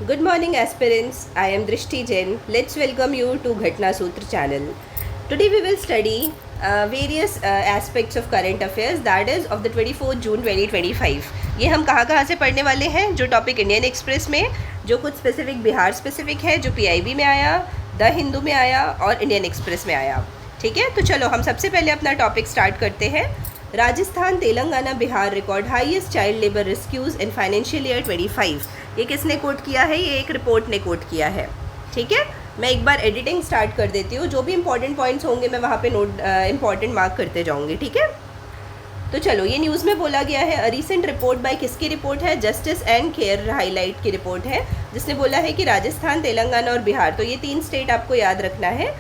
Good morning, aspirants. I am Drishti Jain. Let's welcome you to Ghatna Sutra channel. Today we will study various aspects of current affairs, that is of the 24th June 2025. ये हम कहाँ से पढ़ने वाले हैं? जो topic Indian express में, जो कुछ स्पेसिफिक बिहार स्पेसिफिक है, जो PIB में आया, द हिंदू में आया और इंडियन एक्सप्रेस में आया। ठीक है, तो चलो हम सबसे पहले अपना टॉपिक स्टार्ट करते हैं। Rajasthan, Telangana, Bihar record highest child labour rescues इन फाइनेंशियल ईयर 25। ये किसने कोट किया है? ये एक रिपोर्ट ने कोट किया है। ठीक है, मैं एक बार एडिटिंग स्टार्ट कर देती हूँ। जो भी इंपॉर्टेंट पॉइंट्स होंगे मैं वहाँ पे नोट इंपॉर्टेंट मार्क करते जाऊँगी। ठीक है, तो चलो, ये न्यूज़ में बोला गया है रीसेंट रिपोर्ट बाय, किसकी रिपोर्ट है? जस्टिस एंड केयर हाईलाइट की रिपोर्ट है, जिसने बोला है कि राजस्थान, तेलंगाना और बिहार, तो ये 3 स्टेट आपको याद रखना है।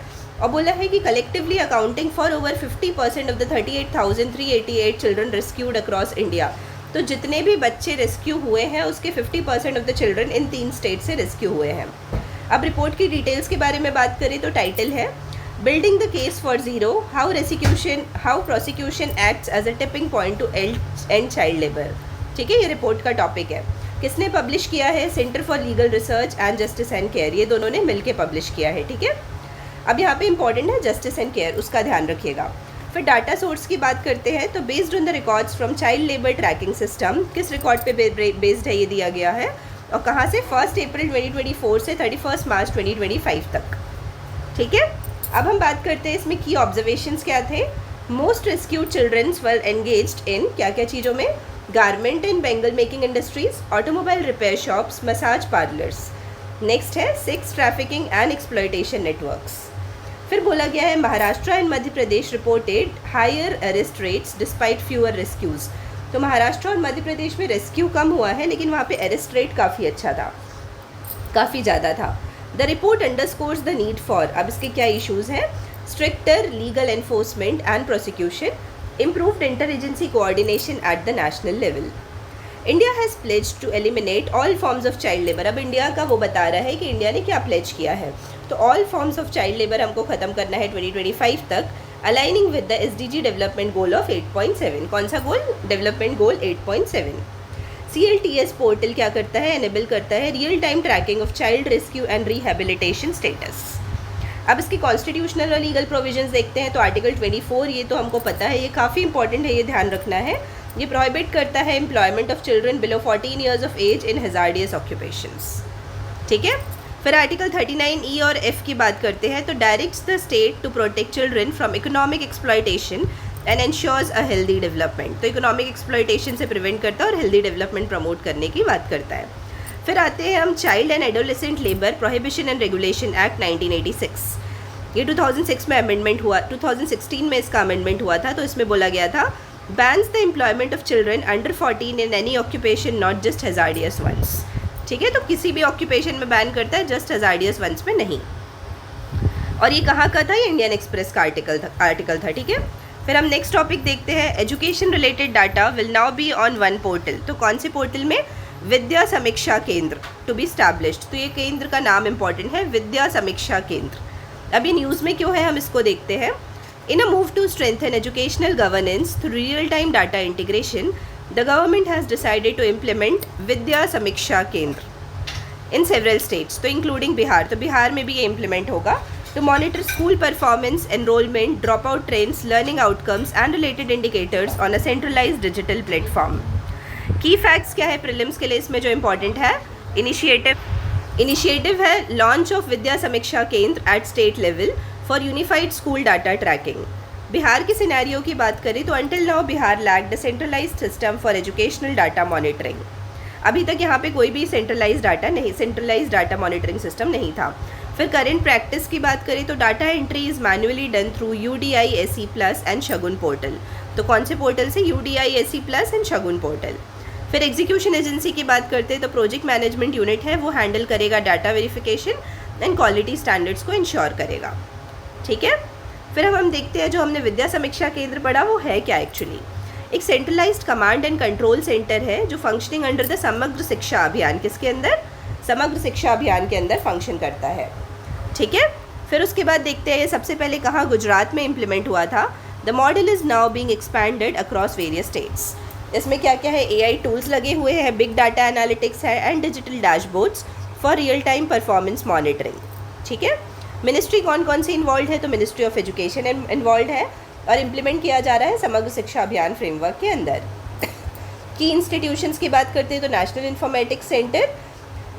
और बोला है कि collectively accounting for over 50% of the 38,388 children rescued across India. तो जितने भी बच्चे रेस्क्यू हुए हैं उसके 50% of the children in 3 state से रेस्क्यू हुए हैं। अब रिपोर्ट की डिटेल्स के बारे में बात करें तो टाइटल है building the case for zero, how prosecution acts as a tipping point to end child labour. ठीक है, ये रिपोर्ट का टॉपिक है। किसने पब्लिश किया है? Centre for legal research and justice and care, ये दोनों ने मिलकर पब्लिश किया है। ठीक है, अब यहाँ पे इंपॉर्टेंट है जस्टिस एंड केयर, उसका ध्यान रखिएगा। फिर डाटा सोर्स की बात करते हैं तो based on the records from child labour tracking system, किस रिकॉर्ड पे बेस्ड है ये दिया गया है और कहाँ से? 1 अप्रैल 2024 से 31 मार्च 2025 तक। ठीक है, अब हम बात करते हैं इसमें की ऑब्जर्वेशंस क्या थे। Most rescued childrens were engaged in क्या क्या चीज़ों में? Garment and bangle making industries, automobile repair shops, massage parlours. Next है sex trafficking and exploitation networks. फिर बोला गया है Maharashtra and Madhya Pradesh reported higher arrest rates despite fewer rescues. तो महाराष्ट्र और मध्य प्रदेश में रेस्क्यू कम हुआ है लेकिन वहाँ पे अरेस्ट रेट काफ़ी अच्छा था, काफ़ी ज़्यादा था। The report underscores the need for, अब इसके क्या इश्यूज़ हैं? Stricter legal enforcement and prosecution, improved inter agency coordination at the national level. India has pledged to eliminate all forms of child labour. अब इंडिया का वो बता रहा है कि इंडिया ने क्या प्लेज किया है। तो all forms of child labour हमको ख़त्म करना है 2025 तक, aligning with the SDG development goal of 8.7। कौन सा गोल? Development goal 8.7। CLTS पोर्टल क्या करता है? एनेबल करता है real time tracking of child rescue and rehabilitation status. अब इसकी कॉन्स्टिट्यूशनल और लीगल प्रोविजंस देखते हैं तो आर्टिकल 24, ये तो हमको पता है, ये काफ़ी इंपॉर्टेंट है, ये ध्यान रखना है। ये प्रोहिबिट करता है employment of children below 14 years of age in hazardous occupations. ठीक है, फिर आर्टिकल 39E और F की बात करते हैं तो directs the state to protect children from economic exploitation and ensures a healthy development. तो इकोनॉमिक एक्सप्लॉयटेशन से प्रिवेंट करता है और हेल्दी डेवलपमेंट प्रमोट करने की बात करता है। फिर आते हैं हम child and adolescent labour prohibition and regulation act 1986। ये 2006 में अमेंडमेंट हुआ, 2016 में इसका अमेंडमेंट हुआ था। तो इसमें बोला गया था bans the employment of children under 14 in any occupation not just hazardous ones. ठीक है, तो किसी भी ऑक्यूपेशन में बैन करता है, जस्ट हैजार्डियस वंस में नहीं। और ये कहाँ का था? ये इंडियन एक्सप्रेस का आर्टिकल था। ठीक है, फिर हम नेक्स्ट टॉपिक देखते हैं education related data will now be on one portal. तो कौन से पोर्टल में? विद्या समीक्षा केंद्र टू बी स्टैब्लिश्ड। तो ये केंद्र का नाम इंपॉर्टेंट है, विद्या समीक्षा केंद्र। अभी न्यूज़ में क्यों है हम इसको देखते हैं। In a move to strengthen educational governance through real-time data integration, the government has decided to implement Vidya Samiksha Kendra in several states, तो including बिहार। तो बिहार में भी ये implement होगा to monitor school performance, enrollment, dropout trends, learning outcomes and related indicators on a centralized digital platform। Key facts क्या है prelims के लिए इसमें जो important है? Initiative है launch of Vidya Samiksha Kendra at state level for unified school data tracking. Bihar के scenario की बात करें तो until now Bihar lacked the centralised system for educational data monitoring. अभी तक यहाँ पे कोई भी सेंट्रलाइज्ड डाटा मॉनिटरिंग सिस्टम नहीं था। फिर करेंट प्रैक्टिस की बात करें तो data entry is manually done through UDI SE+ and Shagun portal. तो कौन से पोर्टल से? UDI SE+ and Shagun portal. फिर एग्जीक्यूशन एजेंसी की बात करते हैं तो प्रोजेक्ट मैनेजमेंट यूनिट है, वो हैंडल करेगा data verification and quality standards को इंश्योर करेगा। ठीक है, फिर हम देखते हैं जो हमने विद्या समीक्षा केंद्र पढ़ा वो है क्या एक्चुअली। एक centralised command and control centre है जो फंक्शनिंग अंडर द समग्र शिक्षा अभियान। किसके अंदर? समग्र शिक्षा अभियान के अंदर फंक्शन करता है। ठीक है, फिर उसके बाद देखते हैं ये सबसे पहले कहाँ? गुजरात में इम्प्लीमेंट हुआ था। The model is now being expanded across various states. इसमें क्या क्या है? AI टूल्स लगे हुए हैं, बिग डाटा एनालिटिक्स है and digital dashboards for real time performance monitoring. ठीक है, मिनिस्ट्री कौन कौन सी इन्वॉल्व है, तो मिनिस्ट्री ऑफ एजुकेशन इन्वॉल्व है और इम्प्लीमेंट किया जा रहा है समग्र शिक्षा अभियान फ्रेमवर्क के अंदर। की इंस्टीट्यूशंस की बात करते हैं तो national informatics centre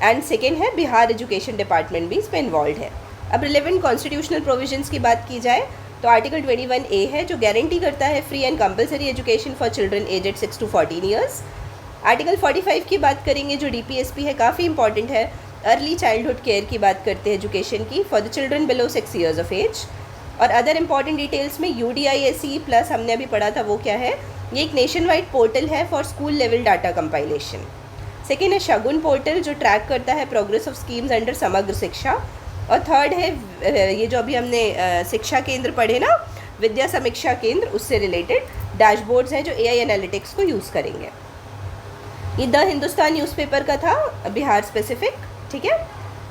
and second है बिहार एजुकेशन डिपार्टमेंट भी इस पर इन्वॉल्व है। अब रिलेवेंट कॉन्स्टिट्यूशनल प्रोविजंस की बात की जाए तो आर्टिकल 21A है जो गारंटी करता है free and compulsory education for children aged 6 to 14 years. Article 45 की बात करेंगे जो DPSP है, काफ़ी इंपॉर्टेंट है, अर्ली चाइल्डहुड केयर की बात करते हैं एजुकेशन की for the children below 6 years of age. और अदर इंपॉर्टेंट डिटेल्स में UDISE प्लस हमने अभी पढ़ा था वो क्या है, ये एक नेशन वाइड पोर्टल है for school level data compilation. Second है शगुन पोर्टल जो ट्रैक करता है प्रोग्रेस ऑफ स्कीम्स अंडर समग्र शिक्षा। और थर्ड है ये जो अभी हमने शिक्षा केंद्र पढ़े ना, विद्या समीक्षा केंद्र, उससे रिलेटेड डैशबोर्ड्स हैं जो AI एनालिटिक्स को यूज़ करेंगे। ये द हिंदुस्तान न्यूज़पेपर का था, बिहार स्पेसिफिक। ठीक है,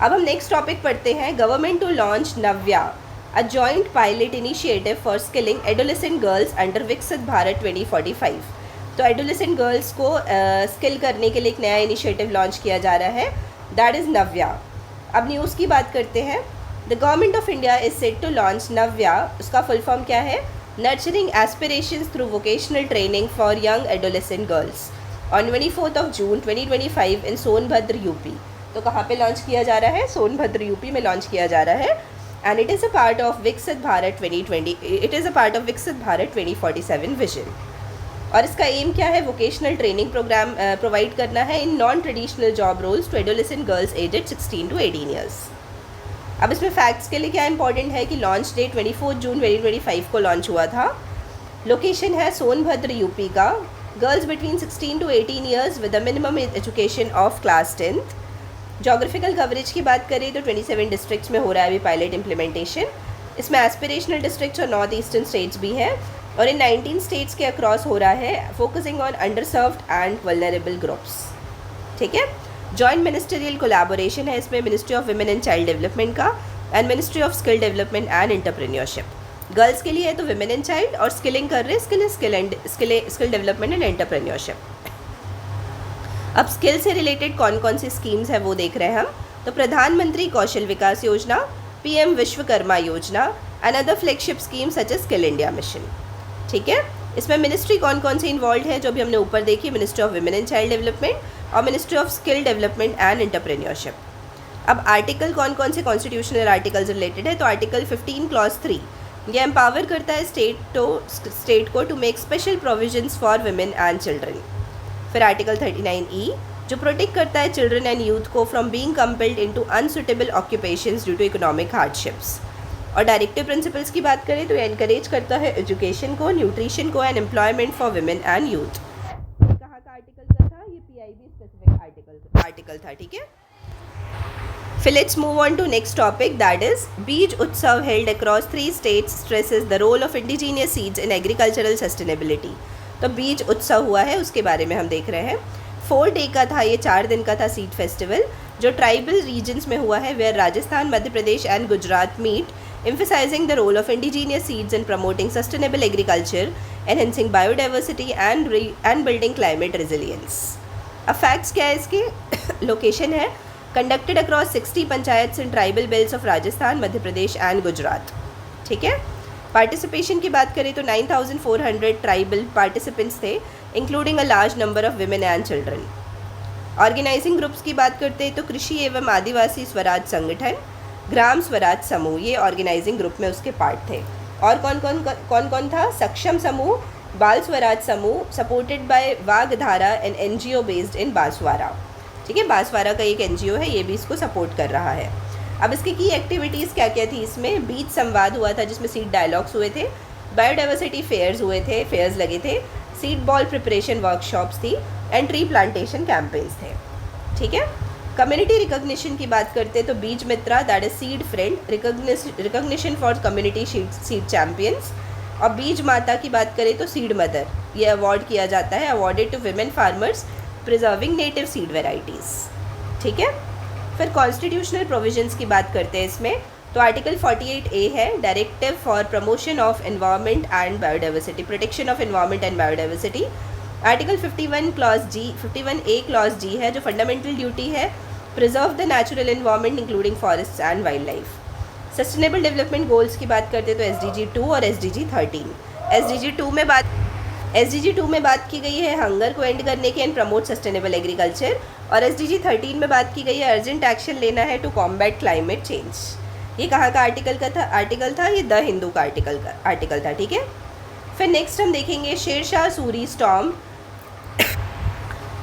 अब हम नेक्स्ट टॉपिक पढ़ते हैं, government to launch Navya, a joint pilot initiative for skilling adolescent girls under Viksit Bharat 2045। तो एडोलेसेंट गर्ल्स को स्किल करने के लिए एक नया इनिशिएटिव लॉन्च किया जा रहा है, दैट इज़ नव्या। अब न्यूज़ की बात करते हैं, the government of India is set to launch Navya, उसका फुल फॉर्म क्या है, nurturing aspirations through vocational training for young adolescent girls on 24 June 2025 in Sonbhadra UP. तो कहाँ पे लॉन्च किया जा रहा है, सोनभद्र यूपी में लॉन्च किया जा रहा है and it is a part of विकसित भारत 2047 विजन। और इसका एम क्या है, वोकेशनल ट्रेनिंग प्रोग्राम प्रोवाइड करना है in non traditional job roles to adolescent girls aged 16 to 18 years. अब इसमें फैक्ट्स के लिए क्या इंपॉर्टेंट है कि लॉन्च डेट 24 जून 2025 को लॉन्च हुआ था, लोकेशन है सोनभद्र यूपी का, girls between 16 to 18 years with a minimum education of class 10th। Geographical coverage की बात करें तो 27 डिस्ट्रिक्ट्स में हो रहा है अभी पायलट इम्प्लीमेंटेशन। इसमें एस्पिरेशनल डिस्ट्रिक्ट्स और नॉर्थ ईस्टर्न स्टेट्स भी हैं और इन 19 स्टेट्स के अक्रॉस हो रहा है, focusing on under served and vulnerable groups. ठीक है, जॉइंट मिनिस्टरियल कोलैबोरेशन है इसमें ministry of women and child development का and ministry of skill development and entrepreneurship. Girls के लिए है तो वुमेन एंड चाइल्ड, और स्किलिंग कर रहे हैं स्किल डेवलपमेंट एंड एंटरप्रेन्योरशिप। अब स्किल से रिलेटेड कौन कौन सी स्कीम्स है वो देख रहे हैं हम। तो प्रधानमंत्री कौशल विकास योजना, PM Vishwakarma Yojana and other flagship scheme such as skill India mission. ठीक है, इसमें मिनिस्ट्री कौन कौन सी इन्वॉल्व है जो भी हमने ऊपर देखी, ministry of women and child development और ministry of skill development and entrepreneurship. अब आर्टिकल कौन कौन से कॉन्स्टिट्यूशनल आर्टिकल्स रिलेटेड है, तो आर्टिकल 15 क्लॉज 3 ये एम्पावर करता है स्टेट को to make special provisions for women and children. फिर आर्टिकल 39E जो प्रोटेक्ट करता है चिल्ड्रन एंड यूथ को from being compelled into unsuitable occupations due to economic hardships. और डायरेक्टिव प्रिंसिपल्स की बात करें तो ये एनकरेज करता है एजुकेशन को, न्यूट्रिशन को and employment for women and youth. कहाँ का आर्टिकल का था, ये PIB स्पेसिफिक आर्टिकल था। ठीक है, फिर let's move on to next topic, that is Beej Utsav held across 3 states stresses the role of indigenous seeds in agricultural sustainability. तो बीज उत्सव हुआ है, उसके बारे में हम देख रहे हैं। 4 day का था ये, 4 दिन का था सीड फेस्टिवल जो ट्राइबल रीजन्स में हुआ है, where Rajasthan, Madhya Pradesh and Gujarat meet, emphasizing the role of indigenous seeds in promoting sustainable agriculture, enhancing biodiversity and building climate resilience. अब फैक्ट्स क्या है इसके, लोकेशन है conducted across 60 panchayat in tribal belts of Rajasthan, Madhya Pradesh and Gujarat. ठीक है, पार्टिसिपेशन की बात करें तो 9,400 ट्राइबल पार्टिसिपेंट्स थे, including a large number of women and children. Organising groups की बात करते हैं तो कृषि एवं आदिवासी स्वराज संगठन, ग्राम स्वराज समूह, ये ऑर्गेनाइजिंग ग्रुप में उसके पार्ट थे। और कौन कौन था, सक्षम समूह, Bal Swaraj Samuh, supported by Vaagdhara and NGO based in Banswara. ठीक है, बांसवाड़ा का एक NGO है, ये भी इसको सपोर्ट कर रहा है। अब इसकी की एक्टिविटीज़ क्या क्या थी, इसमें बीज संवाद हुआ था जिसमें सीड डायलॉग्स हुए थे, बायोडाइवर्सिटी फेयर्स लगे थे, सीड बॉल प्रिपरेशन वर्कशॉप्स थी एंड ट्री प्लांटेशन कैंपेन्स थे। ठीक है, कम्युनिटी रिकॉग्निशन की बात करते हैं तो Beej Mitra, that is seed friend, recognition for community seed champions. और बीज माता की बात करें तो सीड मदर, ये अवार्ड किया जाता है, awarded to women farmers preserving native seed varieties. ठीक है, फिर कॉन्स्टिट्यूशनल प्रोविजंस की बात करते हैं इसमें तो आर्टिकल 48A है, directive for promotion of environment and biodiversity, protection of environment and biodiversity. Article 51A clause G है जो फंडामेंटल ड्यूटी है preserve the natural environment including forest and wild life. Sustainable development goals की बात करते हैं तो SDG 2 और SDG 13। SDG 2 में बात की गई है हंगर को एंड करने की एंड प्रमोट सस्टेनेबल एग्रीकल्चर, और SDG 13 में बात की गई है अर्जेंट एक्शन लेना है टू कॉम्बैट क्लाइमेट चेंज। ये कहाँ का आर्टिकल था, ये द हिंदू का आर्टिकल था, ठीक है। फिर नेक्स्ट हम देखेंगे Shershah Suri storm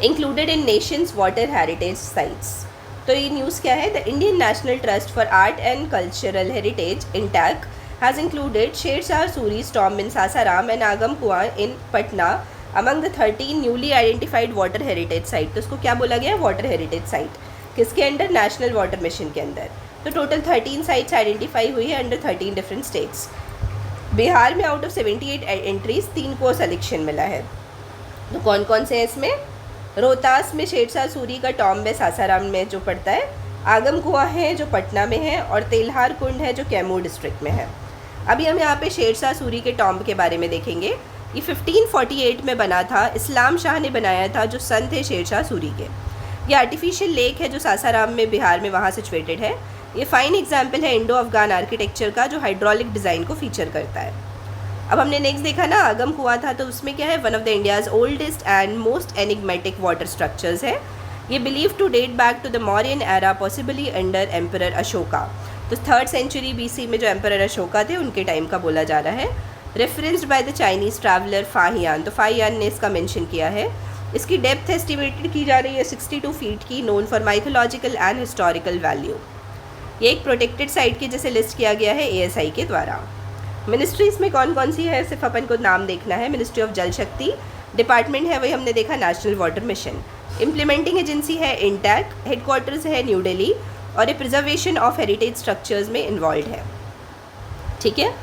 included in nation's water heritage sites. तो ये न्यूज़ क्या है, the Indian national trust for art and cultural heritage INTACH has included Sher-Shah Suri storm in Sasaram and Agam Kuan in Patna among the 13 newly identified water heritage site। तो इसको क्या बोला गया है, वाटर हेरिटेज साइट, किसके under, national water mission के अंदर। तो टोटल 13 साइट्स आइडेंटिफाई हुई है अंडर 13 डिफरेंट स्टेट्स। बिहार में आउट ऑफ 78 एंट्रीज 3 को सिलेक्शन मिला है। तो कौन कौन से हैं इसमें, रोहतास में शेरशाह सूरी का टॉम्ब है सासाराम में जो पड़ता है, आगम कुआं है जो पटना में है, और तेल्हार कुंड है जो कैमूर डिस्ट्रिक्ट में है। अभी हम यहाँ पे शेरशाह सूरी के टॉम्ब के बारे में देखेंगे। ये 1548 में बना था, इस्लाम शाह ने बनाया था जो सन थे शेरशाह सूरी के। ये आर्टिफिशियल लेक है जो सासाराम में बिहार में वहाँ सिचुएटेड है। ये फाइन एग्जाम्पल है इंडो अफगान आर्किटेक्चर का जो हाइड्रोलिक डिज़ाइन को फीचर करता है। अब हमने नेक्स्ट देखा ना आगम कुआं था, तो उसमें क्या है, one of the India's oldest and most enigmatic water structures है। ये believe to date back to the Mauryan era possibly under emperor Ashoka. तो 3rd सेंचुरी BC में जो एम्परर अशोका थे उनके टाइम का बोला जा रहा है। Referenced by the Chinese traveller Fahien, तो फाहियान ने इसका मेंशन किया है। इसकी डेप्थ एस्टिमेटेड की जा रही है 62 फीट की, known for mythological and historical value. ये एक प्रोटेक्टेड साइट की जैसे लिस्ट किया गया है ASI के द्वारा। मिनिस्ट्रीज़ में कौन कौन सी है, सिर्फ अपन को नाम देखना है। मिनिस्ट्री ऑफ जल शक्ति, डिपार्टमेंट है वही हमने देखा national water mission, implementing agency है इंटैक, हेडक्वार्टर्स है न्यू दिल्ली, और ये प्रिजर्वेशन ऑफ हेरिटेज स्ट्रक्चर्स में इन्वॉल्व है, ठीक है।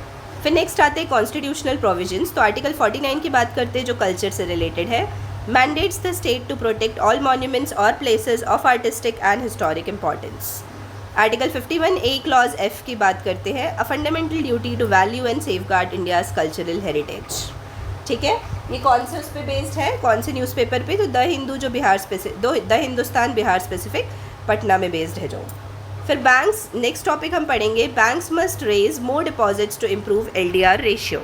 फिर नेक्स्ट आते हैं कॉन्स्टिट्यूशनल प्रोविजंस। तो आर्टिकल 49 की बात करते हैं जो कल्चर से रिलेटेड है। Mandates the state to protect all monuments और places of artistic and historic importance. Article 51A clause F की बात करते हैं, a fundamental duty to value and safeguard India's cultural heritage, ठीक है। ये कौन से उस पर बेस्ड है, कौन से न्यूज़पेपर पे, तो द हिंदू जो द हिंदुस्तान बिहार स्पेसिफिक पटना में बेस्ड है जो। फिर बैंक्स, नेक्स्ट टॉपिक हम पढ़ेंगे, banks must raise more deposits to improve LDR ratio.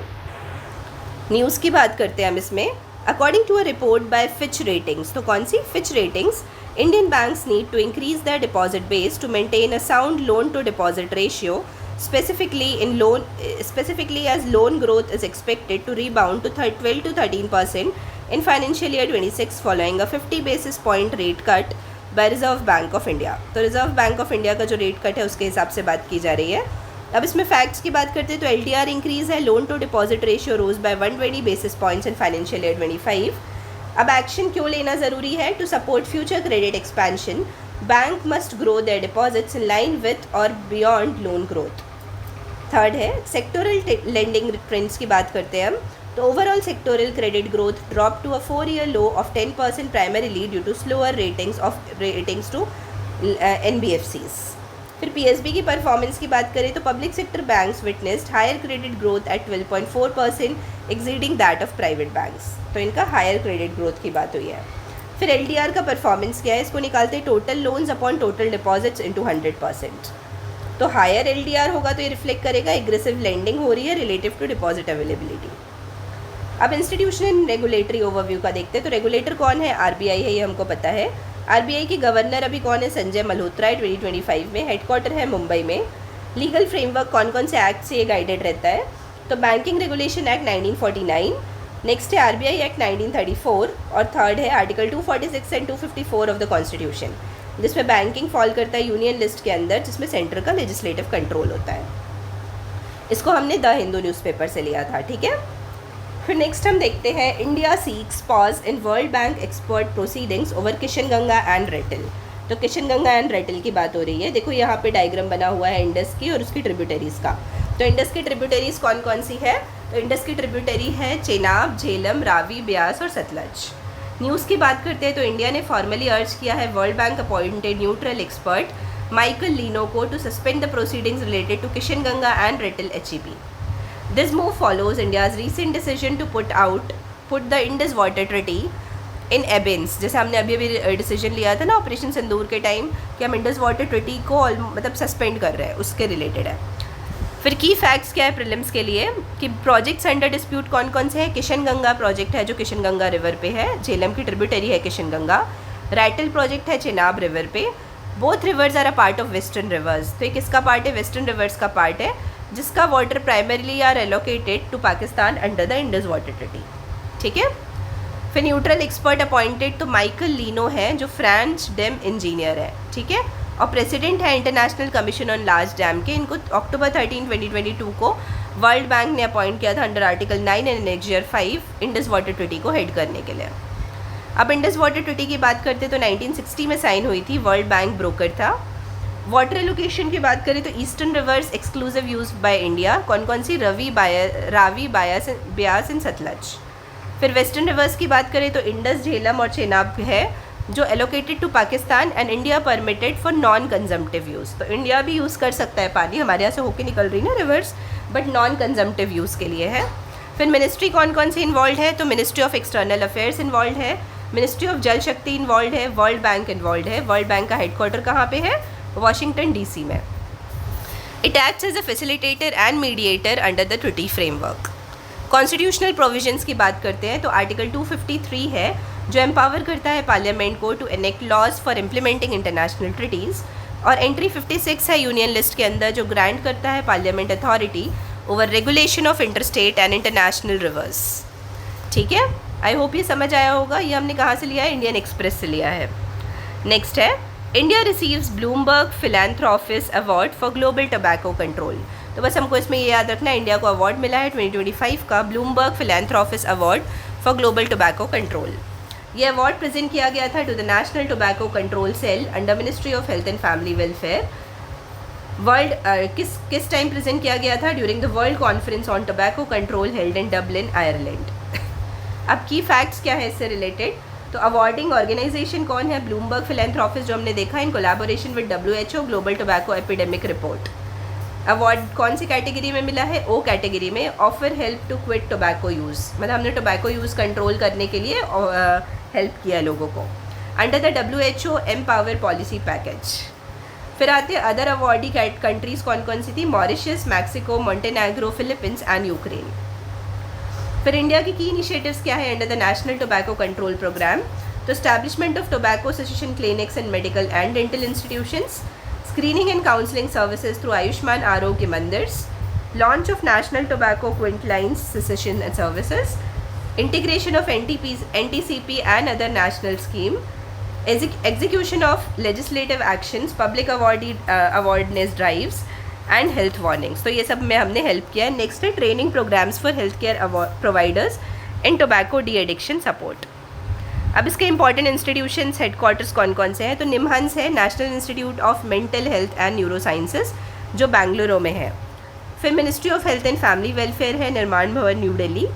News की बात करते हैं हम इसमें। According to a report by Fitch ratings, तो कौन सी, Fitch ratings, Indian banks need to increase their deposit base to maintain a sound loan to deposit ratio, specifically as loan growth is expected to rebound to 12 to 13% in financial year 26 following a 50 basis point rate cut by reserve bank of India. तो reserve bank of India का जो rate cut है उसके हिसाब से बात की जा रही है। अब इसमें फैक्ट्स की बात करते हैं तो LDR इंक्रीज है, loan to deposit ratio rose by 120 basis points in financial year 25। अब एक्शन क्यों लेना ज़रूरी है, to support future credit expansion bank must grow their deposits in line with और बियॉन्ड लोन ग्रोथ। थर्ड है sectoral lending trends की बात करते हैं हम। तो overall sectoral credit growth drop to a 4-year low of 10% primarily due to slower ratings to NBFCs। फिर PSB की परफॉर्मेंस की बात करें तो public sector banks witnessed higher credit growth at 12.4% exceeding that of private banks. तो इनका higher credit growth की बात हुई है। फिर LDR का परफॉर्मेंस क्या है, इसको निकालते हैं total loans upon total deposits into 100%। तो हायर LDR होगा तो ये रिफ्लेक्ट करेगा एग्रेसिव लेंडिंग हो रही है रिलेटिव टू डिपॉजिट अवेलेबिलिटी। अब इंस्टीट्यूशनल रेगुलेटरी ओवरव्यू का देखते हैं। तो रेगुलेटर कौन है, RBI है, ये हमको पता है। RBI के गवर्नर अभी कौन है, संजय मल्होत्रा है 2025 में, हेडक्वार्टर है मुंबई में। लीगल फ्रेमवर्क कौन कौन से एक्ट से ये गाइडेड रहता है, तो बैंकिंग रेगुलेशन एक्ट 1949, नेक्स्ट है RBI एक्ट 1934 और थर्ड है article 246 and 254 of the constitution, जिसमें बैंकिंग फॉल करता है यूनियन लिस्ट के अंदर, जिसमें सेंटर का लेजिस्लेटिव कंट्रोल होता है। इसको हमने द हिंदू न्यूज़पेपर से लिया था, ठीक है। फिर नेक्स्ट हम देखते हैं India seeks pause in World Bank expert proceedings over Kishan Ganga and Ratle. तो किशन गंगा एंड रेटिल की बात हो रही है। देखो यहाँ पे डायग्राम बना हुआ है इंडस की और उसकी ट्रिब्यूटरीज़ का। तो इंडस की ट्रिब्यूटरीज़ कौन कौन सी है, तो इंडस की ट्रिब्यूटरी है चेनाब, झेलम, रावी, ब्यास और सतलज। न्यूज़ की बात करते हैं तो इंडिया ने फॉर्मली अर्ज किया है world Bank appointed neutral expert Michael Lino को to suspend the proceedings related to Kishan Ganga and Ratle HEP। This move follows India's recent decision to put the Indus Water Treaty इन एबेंस, जैसे हमने अभी अभी डिसीजन लिया था ना ऑपरेशन सिंदूर के टाइम कि हम इंडस वाटर ट्रीटी को मतलब सस्पेंड कर रहे हैं, उसके रिलेटेड है। फिर की फैक्ट्स क्या है प्रीलिम्स के लिए कि प्रोजेक्ट्स अंडर डिस्प्यूट कौन कौन से हैं। किशन गंगा प्रोजेक्ट है जो किशन गंगा रिवर पे है, झेलम की ट्रिब्यूटरी है किशन गंगा। रैटल प्रोजेक्ट है चेनाब रिवर पे। Both rivers are a part of western rivers. तो ये किसका पार्ट है? वेस्टर्न रिवर्स का पार्ट है, जिसका water primarily are allocated to Pakistan under the Indus water treaty. ठीक है। फिर न्यूट्रल एक्सपर्ट अपॉइंटेड तो माइकल लीनो है जो फ्रेंच डैम इंजीनियर है। ठीक है। और प्रेसिडेंट है international commission on large dam के। इनको अक्टूबर 13, 2022 को वर्ल्ड बैंक ने अपॉइंट किया था under article 9 and annexure 5 Indus water treaty को हेड करने के लिए। अब इंडस वाटर ट्रीटी की बात करते तो 1960 में साइन हुई थी, वर्ल्ड बैंक ब्रोकर था। वाटर एलोकेशन की बात करें तो eastern reverse exclusive use by India. कौन कौन सी? रावी, ब्यास एंड सतलज। फिर वेस्टर्न रिवर्स की बात करें तो इंडस, झेलम और चेनाब है जो allocated to Pakistan and India permitted for non consumptive use. तो इंडिया भी यूज़ कर सकता है पानी, हमारे यहाँ से होके निकल रही ना reverse, but non consumptive use के लिए है। फिर मिनिस्ट्री कौन कौन सी इन्वॉल्व है? तो ministry of external affairs involve है, ministry of Jal Shakti involve है, वर्ल्ड बैंक इन्वॉल्व है। वर्ल्ड बैंक का हेडक्वार्टर कहाँ पे है? वाशिंगटन DC में। It acts as a facilitator and mediator under the treaty framework. Constitutional provisions की बात करते हैं तो आर्टिकल 253 है जो एम्पावर करता है पार्लियामेंट को to enact laws for implementing international treaties. और एंट्री 56 है यूनियन लिस्ट के अंदर जो ग्रांट करता है parliament authority over regulation of interstate and international reverse. ठीक है। आई होप ये समझ आया होगा। ये हमने कहाँ से लिया है? इंडियन एक्सप्रेस से लिया है। नेक्स्ट है India receives Bloomberg philanthropist award for global tobacco control. तो बस हमको इसमें ये याद रखना है, इंडिया को अवार्ड मिला है 2025 का Bloomberg philanthropist award for global tobacco control. ये अवार्ड प्रेजेंट किया गया था to the national tobacco control cell under ministry of health and family welfare. World किस टाइम प्रेजेंट किया गया था? During the world conference on tobacco control held in Dublin, Ireland. अब की फैक्ट्स क्या है इससे रिलेटेड? तो अवार्डिंग ऑर्गेनाइजेशन कौन है? ब्लूमबर्ग फिलैंथ्रोपिस्ट जो हमने देखा in collaboration with WHO global tobacco epidemic report. Award कौन सी कैटेगरी में मिला है? O कैटेगरी में, offer help to quit tobacco use. मतलब हमने टोबैको यूज़ कंट्रोल करने के लिए हेल्प किया लोगों को under the WHO empower policy package. फिर आते हैं अदर अवार्डी कंट्रीज़ कौन कौन सी थी? Mauritius, Mexico, Montenegro, Philippines and Ukraine. फिर इंडिया की इनिशिएटिव्स क्या है under the national tobacco control program? तो establishment of tobacco cessation clinics and medical and dental institutions, screening and counselling services through Ayushman Arogya Mandirs, launch of national tobacco quit lines cessation and services, integration of NTCP and other national scheme, execution of legislative actions, public awareness drives and health warnings। तो ये सब में हमने help किया है। Next है training programmes for health care providers in tobacco de addiction support. अब इसके इंपॉर्टेंट इंस्टीट्यूशंस हेडक्वार्टर्स कौन कौन से हैं? तो निम्हांस है, national institute of mental health and neuro sciences जो बेंगलुरु में है। फिर ministry of health and family welfare है, निर्माण भवन, न्यू दिल्ली।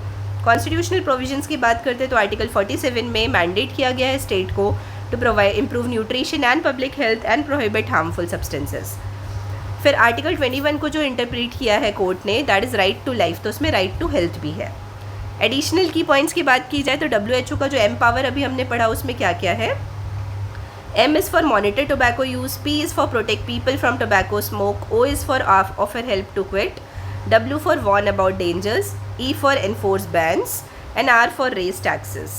कॉन्स्टिट्यूशनल प्रोविजंस की बात करते हैं तो आर्टिकल 47 में मैंडेट किया गया है स्टेट को to provide improve nutrition and public health and prohibit harmful substances. फिर आर्टिकल 21 को जो इंटरप्रीट किया है कोर्ट ने, that is right to life, तो उसमें राइट टू हेल्थ भी है। एडिशनल की पॉइंट्स की बात की जाए तो WHO का जो एम्पावर अभी हमने पढ़ा उसमें क्या क्या है? M is for monitor tobacco use, P is for protect people from tobacco smoke, O is for offer help to quit, W for warn about dangers, E for enforce bans and R for raise taxes।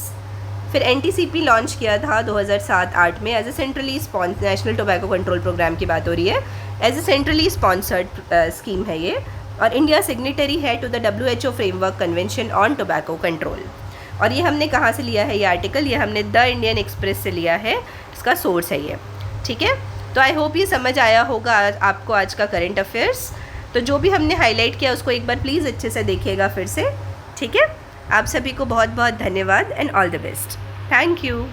फिर NTCP launch किया था 2007-8 में as a centrally sponsored, national tobacco control programme की बात हो रही है, as a centrally sponsored scheme है ये। और इंडिया सिग्नेटरी है to the WHO framework convention on tobacco control. और ये हमने कहाँ से लिया है ये आर्टिकल? ये हमने द इंडियन एक्सप्रेस से लिया है, इसका सोर्स है ये। ठीक है। तो आई होप ये समझ आया होगा आपको आज का करंट अफेयर्स। तो जो भी हमने हाईलाइट किया उसको एक बार प्लीज़ अच्छे से देखिएगा फिर से। ठीक है। आप सभी को बहुत बहुत धन्यवाद and all the best. Thank you.